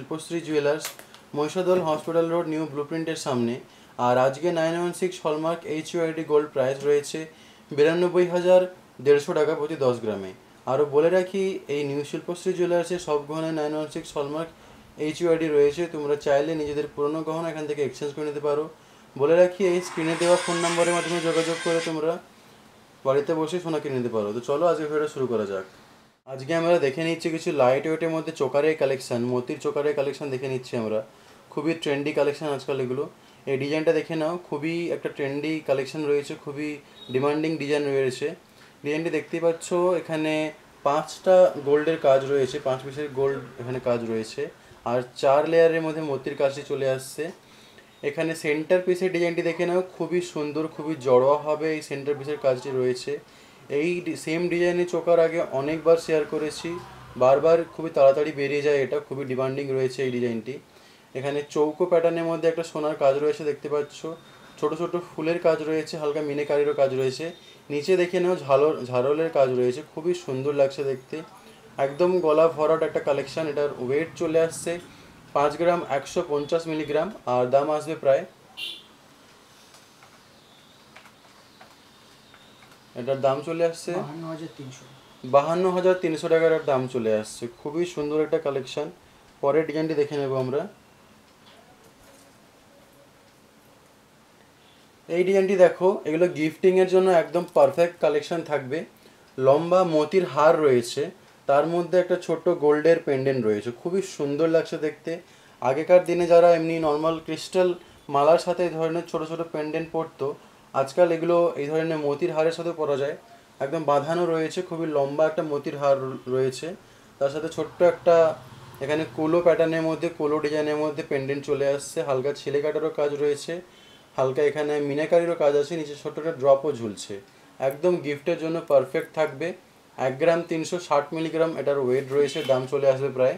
Shilpashri jewellers, Mahishadal hospital road, new ব্লুপ্রিন্টের সামনে। আর আজকে 916 হলমার্ক HUID গোল্ড প্রাইস রয়েছে 92,150 টাকা প্রতি 10 গ্রামে। আরও বলে রাখি, এই নিউ শিল্পশ্রী জুয়েলার্সে সব গহনায় 916 হলমার্ক HUID রয়েছে। তোমরা চাইলে নিজেদের পুরনো গহনা এখান থেকে এক্সচেঞ্জ করে নিতে পারো। বলে রাখি, এই স্ক্রিনে দেওয়া ফোন নম্বরের মাধ্যমে যোগাযোগ করে তোমরা বাড়িতে বসে সোনা কিনে নিতে পারো। তো চলো আজকে ভিডিওটা শুরু করা যাক। আজকে আমরা দেখে নিচ্ছি কিছু লাইট ওয়েটের মধ্যে চোকারের কালেকশন, মোতির চোকারের কালেকশন দেখে নিচ্ছি আমরা। খুবই ট্রেন্ডি কালেকশন আজকাল এগুলো। এই ডিজাইনটা দেখে নাও, খুবই একটা ট্রেন্ডি কালেকশন রয়েছে, খুবই ডিমান্ডিং ডিজাইন রয়েছে। ডিজাইনটি দেখতেই পাচ্ছ, এখানে 5টা গোল্ডের কাজ রয়েছে, 5 পিসের গোল্ড এখানে কাজ রয়েছে। আর 4 লেয়ারের মধ্যে মোতির কাজটি চলে আসছে। এখানে সেন্টার পিসের ডিজাইনটি দেখে নাও, খুবই সুন্দর, খুবই জড়োয়া হবে এই সেন্টার পিসের কাজটি রয়েছে। এই সেম ডিজাইনের চোকার আগে অনেকবার শেয়ার করেছি, বারবার খুবই তাড়াতাড়ি বেরিয়ে যায়, এটা খুবই ডিমান্ডিং রয়েছে এই ডিজাইনটি। এখানে চৌকো প্যাটার্নের মধ্যে একটা সোনার কাজ রয়েছে দেখতে পাচ্ছ, ছোট ছোট ফুলের কাজ রয়েছে, হালকা মিনেকারিরও কাজ রয়েছে। নিচে দেখে নাও ঝাড়লের কাজ রয়েছে, খুবই সুন্দর লাগছে দেখতে। একদম গলা ভরাট একটা কালেকশন। এটার ওয়েট চলে আসছে 5 গ্রাম 150 মিলিগ্রাম, আর দাম আসবে প্রায়, এটার দাম চলে আসছে 52,300 টাকার দাম চলে আসছে। খুবই সুন্দর একটা কালেকশন। পরের ডিজাইনটি দেখে নেব আমরা। এই ডিজাইনটি দেখো, এগুলো গিফটিংয়ের জন্য একদম পারফেক্ট কালেকশন থাকবে। লম্বা মতির হার রয়েছে, তার মধ্যে একটা ছোট্ট গোল্ডের পেন্ডেন্ট রয়েছে, খুবই সুন্দর লাগছে দেখতে। আগেকার দিনে যারা এমনি নর্মাল ক্রিস্টাল মালার সাথে এই ধরনের ছোট ছোট পেন্ডেন্ট পরতো, আজকাল এগুলো এই ধরনের মতির হারের সাথে পরা যায়। একদম বাঁধানো রয়েছে, খুবই লম্বা একটা মতির হার রয়েছে, তার সাথে ছোট্ট একটা এখানে কোলো প্যাটার্নের মধ্যে, কোলো ডিজাইনের মধ্যে পেন্ডেন্ট চলে আসছে। হালকা ছেলে কাটারও কাজ রয়েছে, হালকা এখানে মিনাকারিরও কাজ আছে, নিচে ছোট্ট একটা ড্রপও ঝুলছে। একদম গিফটের জন্য পারফেক্ট থাকবে। 1 গ্রাম 360 মিলিগ্রাম এটার ওয়েট রয়েছে, দাম চলে আসবে প্রায়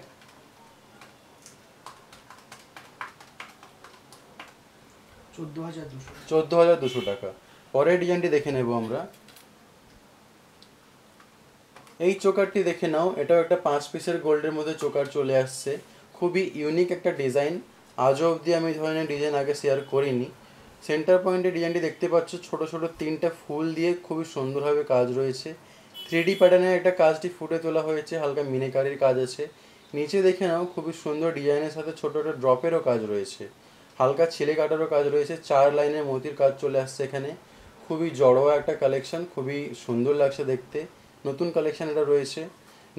14,200 টাকা। পরের ডিজাইনটি দেখে নেব আমরা। এই চোকারটি দেখে নাও, এটাও একটা 5 পিসের গোল্ডের মধ্যে চোকার চলে আসছে। খুবই ইউনিক একটা ডিজাইন, আজও অবধি আমি এই ধরনের ডিজাইন আগে শেয়ার করিনি। সেন্টার পয়েন্টের ডিজাইনটি দেখতে পাচ্ছ, ছোট ছোট 3টা ফুল দিয়ে খুবই সুন্দরভাবে কাজ রয়েছে। 3D প্যাটার্নের একটা কাজটি ফুটে তোলা হয়েছে, হালকা মিনেকারির কাজ আছে। নিচে দেখে নাও, খুবই সুন্দর ডিজাইনের সাথে ছোট ছোট ড্রপেরও কাজ রয়েছে, হালকা ছেলে কাটারও কাজ রয়েছে। 4 লাইনের মোতির কাজ চলে আসছে এখানে। খুবই জড়োয়া একটা কালেকশন, খুবই সুন্দর লাগছে দেখতে। নতুন কালেকশন এটা রয়েছে,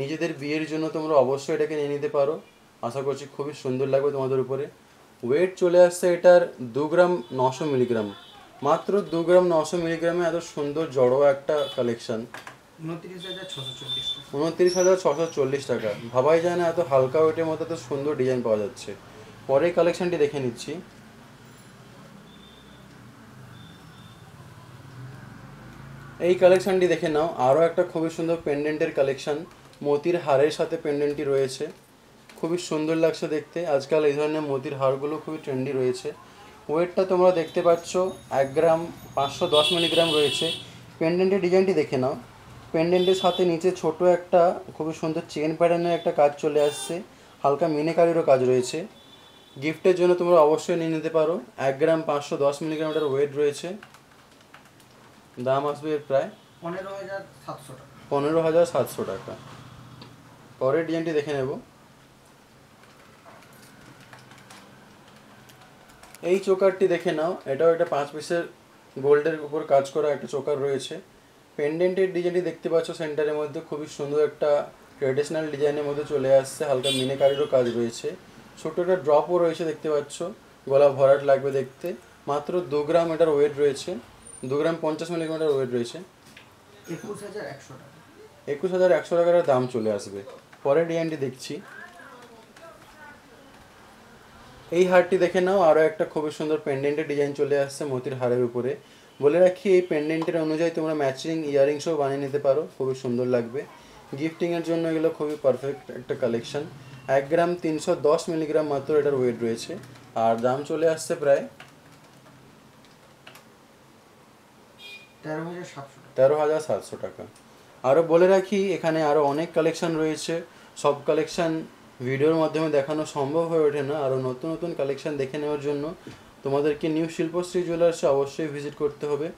নিজেদের বিয়ের জন্য তোমরা অবশ্যই এটাকে নিয়ে নিতে পারো। আশা করছি খুবই সুন্দর লাগবে তোমাদের উপরে। ওয়েট চলে আসছে এটার 2 গ্রাম 900 মিলিগ্রাম, মাত্র 2 গ্রাম 900 মিলিগ্রামে এত সুন্দর জড়োয়া একটা কালেকশন। 29,640 টাকা। ভাবাই যায় না এত হালকা ওয়েটের মধ্যে এত সুন্দর ডিজাইন পাওয়া যাচ্ছে। পরের কালেকশনটি দেখে নিচ্ছি। এই কালেকশনটি দেখে নাও, আরও একটা খুবই সুন্দর পেন্ডেন্টের কালেকশন, মোতির হারের সাথে পেন্ডেন্টটি রয়েছে, খুবই সুন্দর লাগছে দেখতে। আজকাল এই ধরনের মোতির হারগুলো খুবই ট্রেন্ডি রয়েছে। ওয়েটটা তোমরা দেখতে পাচ্ছ 1 গ্রাম 510 মিলিগ্রাম রয়েছে। পেন্ডেন্টের ডিজাইনটি দেখে নাও, পেন্ডেন্টের সাথে নিচে ছোট একটা খুবই সুন্দর চেন প্যাটার্নের একটা কাজ চলে আসছে, হালকা মিনেকারিরও কাজ রয়েছে। গিফটের জন্য তোমরা অবশ্যই নিয়ে নিতে পারো। 1 গ্রাম 510 মিলিগ্রামের ওয়েট রয়েছে, দাম আসবে এর প্রায় 15,700 টাকা। পরের ডিজাইনটি দেখে নেব। এই চোকারটি দেখে নাও, এটাও একটা 5 পিসের গোল্ডের উপর কাজ করা একটা চোকার রয়েছে। পেন্ডেন্টের ডিজাইনটি দেখতে পাচ্ছ সেন্টারের মধ্যে, খুবই সুন্দর একটা ট্রেডিশনাল ডিজাইনের মধ্যে চলে আসছে, হালকা মিনেকারিরও কাজ রয়েছে, ছোটো একটা ড্রপও রয়েছে দেখতে পাচ্ছ, গলা ভরাট লাগবে দেখতে। মাত্র 2 গ্রাম এটার ওয়েট রয়েছে, 2 গ্রাম 50 মিলিগ্রামের ওয়েট রয়েছে। 21,100 টাকার দাম চলে আসবে। পরের ডিজাইনটি দেখছি। এই হারটি দেখে নাও, আরও একটা খুবই সুন্দর পেন্ডেন্টের ডিজাইন চলে আসছে মোতির হারের উপরে। বলে রাখি, এই পেন্ডেন্টের অনুযায়ী তোমরা ম্যাচিং ইয়াররিংসও বানিয়ে নিতে পারো, খুবই সুন্দর লাগবে। গিফটিংয়ের জন্য এগুলো খুবই পারফেক্ট একটা কালেকশন। 1 গ্রাম 310 মিলিগ্রাম মাত্র এটার ওয়েট রয়েছে, আর দাম চলে আসছে প্রায় 13,700 টাকা। আরও বলে রাখি, এখানে আরও অনেক কালেকশন রয়েছে, সব কালেকশন ভিডিওর মাধ্যমে দেখানো সম্ভব হয়ে ওঠে না। আরও নতুন নতুন কালেকশন দেখে নেওয়ার জন্য তোমাদেরকে নিউ শিল্পশ্রী জুয়েলার্সে অবশ্যই ভিজিট করতে হবে।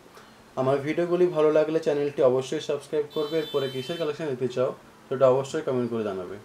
আমার ভিডিওগুলি ভালো লাগলে চ্যানেলটি অবশ্যই সাবস্ক্রাইব করবে। এরপরে কিসের কালেকশন দিতে চাও সেটা অবশ্যই কমেন্ট করে জানাবে।